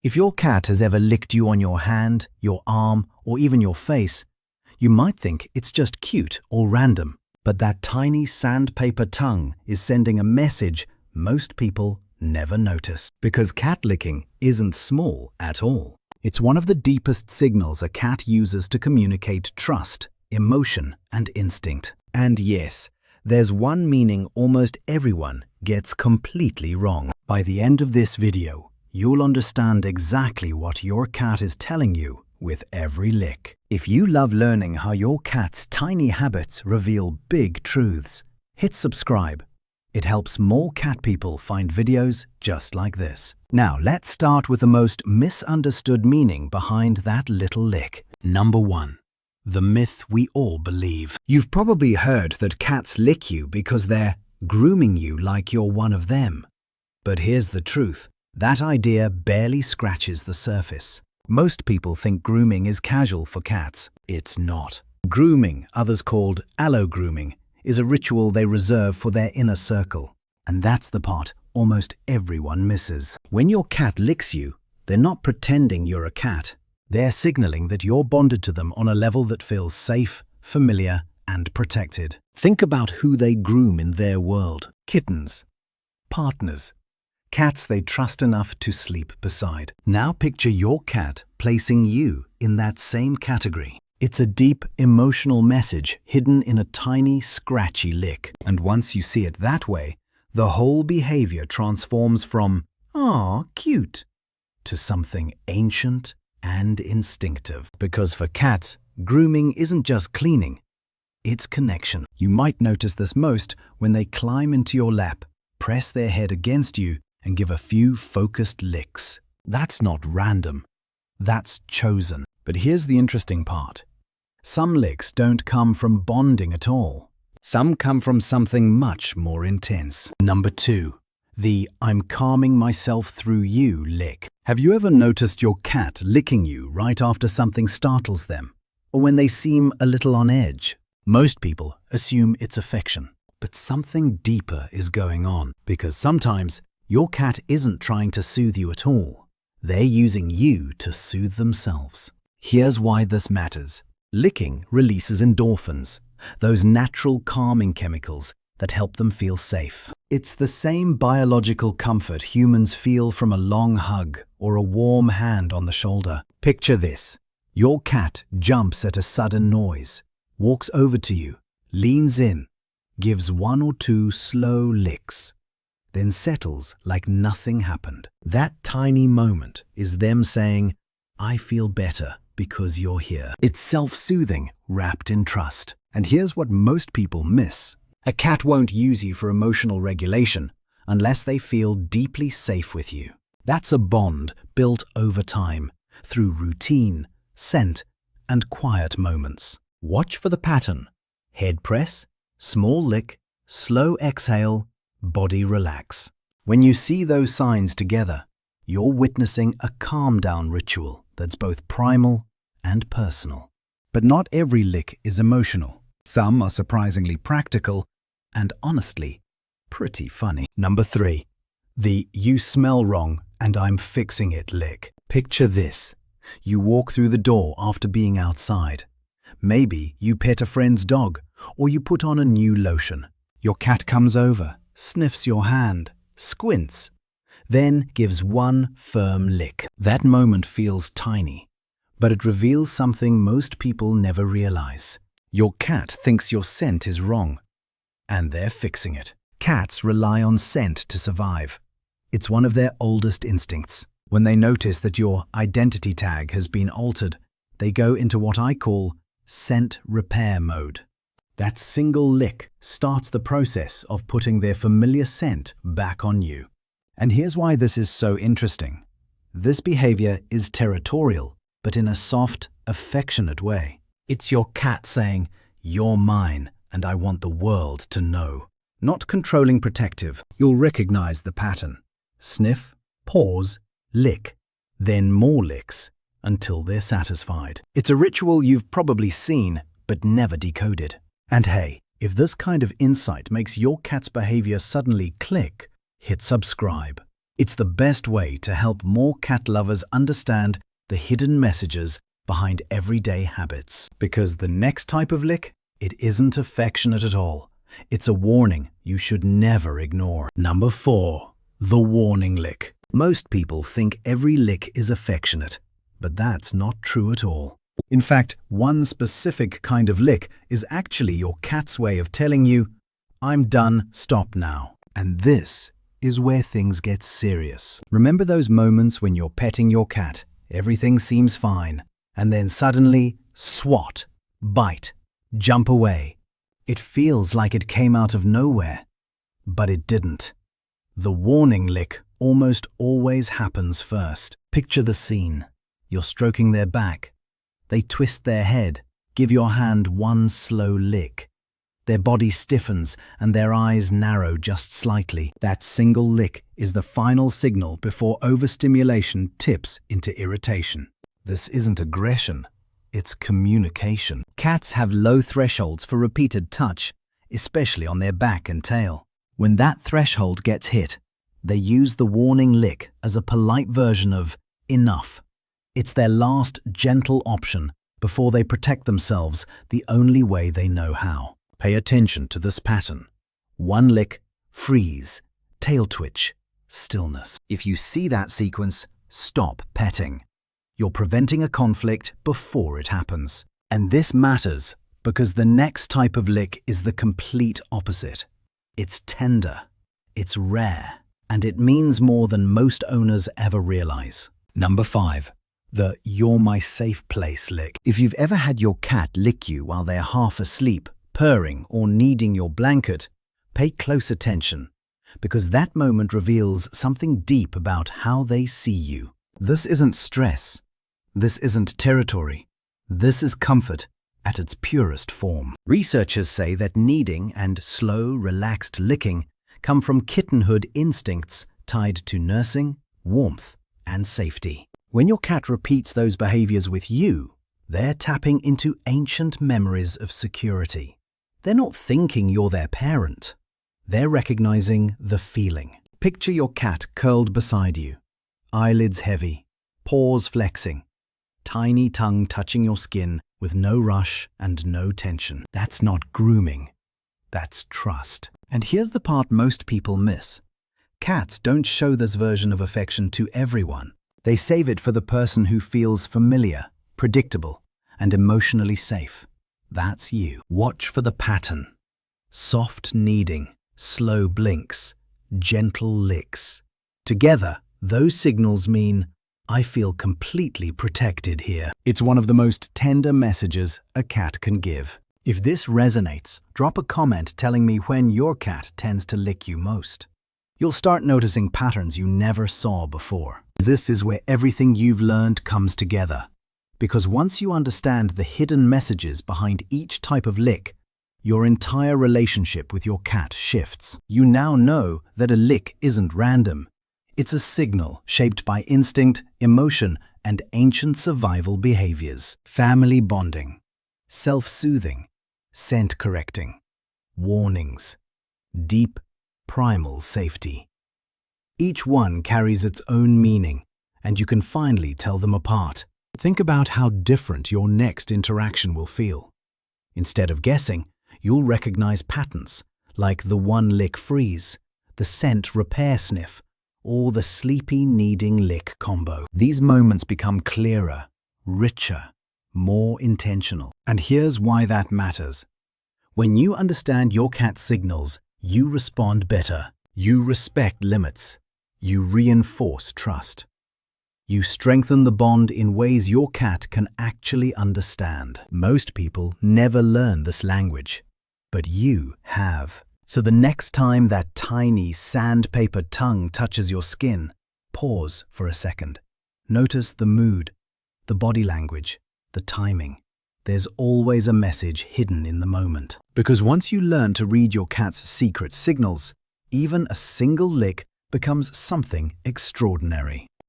If your cat has ever licked you on your hand, your arm, or even your face, you might think it's just cute or random. But that tiny sandpaper tongue is sending a message most people never notice. Because cat licking isn't small at all. It's one of the deepest signals a cat uses to communicate trust, emotion, and instinct. And yes, there's one meaning almost everyone gets completely wrong. By the end of this video, you'll understand exactly what your cat is telling you with every lick. If you love learning how your cat's tiny habits reveal big truths, hit subscribe. It helps more cat people find videos just like this. Now, let's start with the most misunderstood meaning behind that little lick. Number 1. The myth we all believe. You've probably heard that cats lick you because they're grooming you like you're one of them. But here's the truth. That idea barely scratches the surface. Most people think grooming is casual for cats. It's not. Grooming, others called allo-grooming, is a ritual they reserve for their inner circle. And that's the part almost everyone misses. When your cat licks you, they're not pretending you're a cat. They're signaling that you're bonded to them on a level that feels safe, familiar, and protected. Think about who they groom in their world. Kittens, partners, cats they trust enough to sleep beside. Now picture your cat placing you in that same category. It's a deep, emotional message hidden in a tiny, scratchy lick. And once you see it that way, the whole behavior transforms from, "Aw, cute," to something ancient and instinctive. Because for cats, grooming isn't just cleaning, it's connection. You might notice this most when they climb into your lap, press their head against you, and give a few focused licks. That's not random. That's chosen. But here's the interesting part. Some licks don't come from bonding at all. Some come from something much more intense. Number 2. The "I'm calming myself through you" lick. Have you ever noticed your cat licking you right after something startles them, or when they seem a little on edge? Most people assume it's affection, but something deeper is going on, because sometimes your cat isn't trying to soothe you at all. They're using you to soothe themselves. Here's why this matters. Licking releases endorphins, those natural calming chemicals that help them feel safe. It's the same biological comfort humans feel from a long hug or a warm hand on the shoulder. Picture this. Your cat jumps at a sudden noise, walks over to you, leans in, gives 1 or 2 slow licks, then settles like nothing happened. That tiny moment is them saying, "I feel better because you're here." It's self-soothing, wrapped in trust. And here's what most people miss. A cat won't use you for emotional regulation unless they feel deeply safe with you. That's a bond built over time, through routine, scent, and quiet moments. Watch for the pattern. Head press, small lick, slow exhale, body relax. When you see those signs together, you're witnessing a calm-down ritual that's both primal and personal. But not every lick is emotional. Some are surprisingly practical and, honestly, pretty funny. Number 3. The "you smell wrong and I'm fixing it" lick. Picture this. You walk through the door after being outside. Maybe you pet a friend's dog, or you put on a new lotion. Your cat comes over, sniffs your hand, squints, then gives one firm lick. That moment feels tiny, but it reveals something most people never realize. Your cat thinks your scent is wrong, and they're fixing it. Cats rely on scent to survive. It's one of their oldest instincts. When they notice that your identity tag has been altered, they go into what I call scent repair mode. That single lick starts the process of putting their familiar scent back on you. And here's why this is so interesting. This behavior is territorial, but in a soft, affectionate way. It's your cat saying, "You're mine, and I want the world to know." Not controlling, protective. You'll recognize the pattern. Sniff, pause, lick, then more licks, until they're satisfied. It's a ritual you've probably seen, but never decoded. And hey, if this kind of insight makes your cat's behavior suddenly click, hit subscribe. It's the best way to help more cat lovers understand the hidden messages behind everyday habits. Because the next type of lick, it isn't affectionate at all. It's a warning you should never ignore. Number 4. The warning lick. Most people think every lick is affectionate, but that's not true at all. In fact, one specific kind of lick is actually your cat's way of telling you, "I'm done, stop now." And this is where things get serious. Remember those moments when you're petting your cat, everything seems fine, and then suddenly, swat, bite, jump away. It feels like it came out of nowhere, but it didn't. The warning lick almost always happens first. Picture the scene. You're stroking their back. They twist their head, give your hand one slow lick. Their body stiffens and their eyes narrow just slightly. That single lick is the final signal before overstimulation tips into irritation. This isn't aggression, it's communication. Cats have low thresholds for repeated touch, especially on their back and tail. When that threshold gets hit, they use the warning lick as a polite version of enough. It's their last gentle option before they protect themselves the only way they know how. Pay attention to this pattern. One lick, freeze, tail twitch, stillness. If you see that sequence, stop petting. You're preventing a conflict before it happens. And this matters because the next type of lick is the complete opposite. It's tender, it's rare, and it means more than most owners ever realize. Number 5. The "you're my safe place" lick. If you've ever had your cat lick you while they're half asleep, purring, or needing your blanket, pay close attention, because that moment reveals something deep about how they see you. This isn't stress. This isn't territory. This is comfort at its purest form. Researchers say that kneading and slow, relaxed licking come from kittenhood instincts tied to nursing, warmth, and safety. When your cat repeats those behaviors with you, they're tapping into ancient memories of security. They're not thinking you're their parent. They're recognizing the feeling. Picture your cat curled beside you, eyelids heavy, paws flexing, tiny tongue touching your skin with no rush and no tension. That's not grooming. That's trust. And here's the part most people miss. Cats don't show this version of affection to everyone. They save it for the person who feels familiar, predictable, and emotionally safe. That's you. Watch for the pattern. Soft kneading, slow blinks, gentle licks. Together, those signals mean, "I feel completely protected here." It's one of the most tender messages a cat can give. If this resonates, drop a comment telling me when your cat tends to lick you most. You'll start noticing patterns you never saw before. This is where everything you've learned comes together. Because once you understand the hidden messages behind each type of lick, your entire relationship with your cat shifts. You now know that a lick isn't random. It's a signal shaped by instinct, emotion, and ancient survival behaviors. Family bonding, self-soothing, scent correcting, warnings, deep, primal safety. Each one carries its own meaning, and you can finally tell them apart. Think about how different your next interaction will feel. Instead of guessing, you'll recognize patterns, like the one-lick freeze, the scent repair sniff, or the sleepy kneading lick combo. These moments become clearer, richer, more intentional. And here's why that matters. When you understand your cat's signals, you respond better. You respect limits. You reinforce trust. You strengthen the bond in ways your cat can actually understand. Most people never learn this language, but you have. So the next time that tiny sandpaper tongue touches your skin, pause for a second. Notice the mood, the body language, the timing. There's always a message hidden in the moment. Because once you learn to read your cat's secret signals, even a single lick becomes something extraordinary.